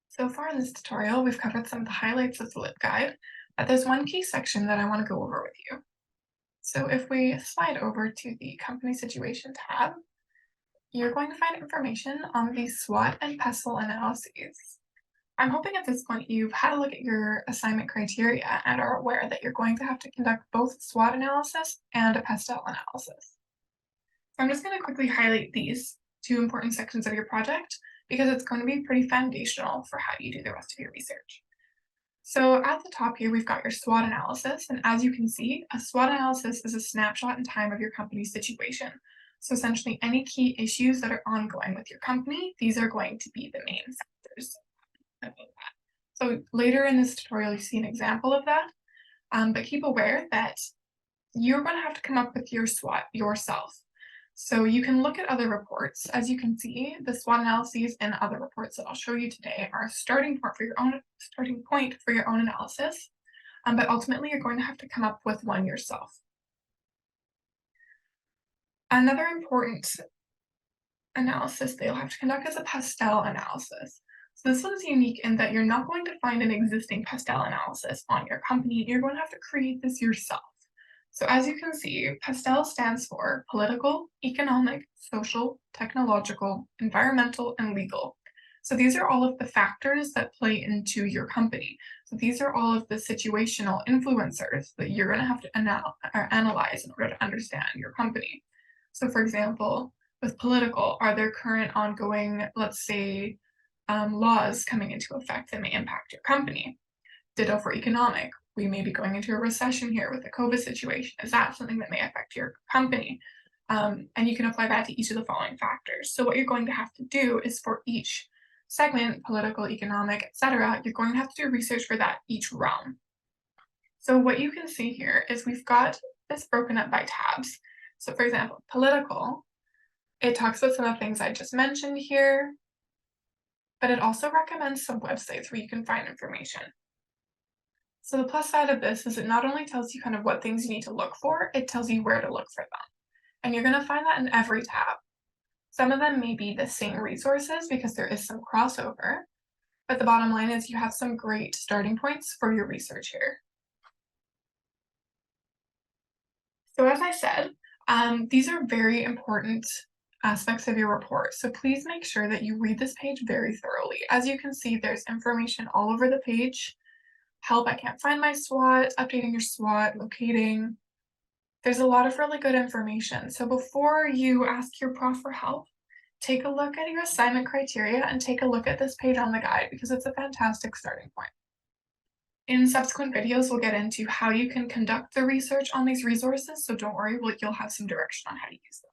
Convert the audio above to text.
So far in this tutorial, we've covered some of the highlights of the Libguide, but there's one key section that I want to go over with you. So if we slide over to the Company Situation tab, you're going to find information on the SWOT and PESTEL analyses. I'm hoping at this point you've had a look at your assignment criteria and are aware that you're going to have to conduct both SWOT analysis and a PESTEL analysis. So I'm just going to quickly highlight these two important sections of your project because it's going to be pretty foundational for how you do the rest of your research. So at the top here, we've got your SWOT analysis. And as you can see, a SWOT analysis is a snapshot in time of your company's situation. So essentially any key issues that are ongoing with your company, these are going to be the main factors of that. So later in this tutorial, you see an example of that, but keep aware that you're going to have to come up with your SWOT yourself. So you can look at other reports. As you can see, the SWOT analyses and other reports that I'll show you today are a starting point for your own analysis, but ultimately you're going to have to come up with one yourself. Another important analysis that you'll have to conduct is a PESTEL analysis. So this one is unique in that you're not going to find an existing PESTEL analysis on your company. You're going to have to create this yourself. So as you can see, PESTEL stands for political, economic, social, technological, environmental, and legal. So these are all of the factors that play into your company. So these are all of the situational influencers that you're going to have to analyze in order to understand your company. So for example, with political, are there current ongoing, let's say, laws coming into effect that may impact your company? Ditto for economic. We may be going into a recession here with the COVID situation. Is that something that may affect your company? And you can apply that to each of the following factors. So what you're going to have to do is for each segment, political, economic, etc., you're going to have to do research for that each realm. So what you can see here is we've got this broken up by tabs. So for example, political, it talks about some of the things I just mentioned here, but it also recommends some websites where you can find information. So the plus side of this is it not only tells you kind of what things you need to look for, it tells you where to look for them. And you're going to find that in every tab. Some of them may be the same resources because there is some crossover, but the bottom line is you have some great starting points for your research here. So as I said, these are very important aspects of your report. So please make sure that you read this page very thoroughly. As you can see, there's information all over the page. Help, I can't find my SWOT, updating your SWOT, locating. There's a lot of really good information. So before you ask your prof for help, take a look at your assignment criteria and take a look at this page on the guide because it's a fantastic starting point. In subsequent videos, we'll get into how you can conduct the research on these resources, so don't worry, you'll have some direction on how to use them.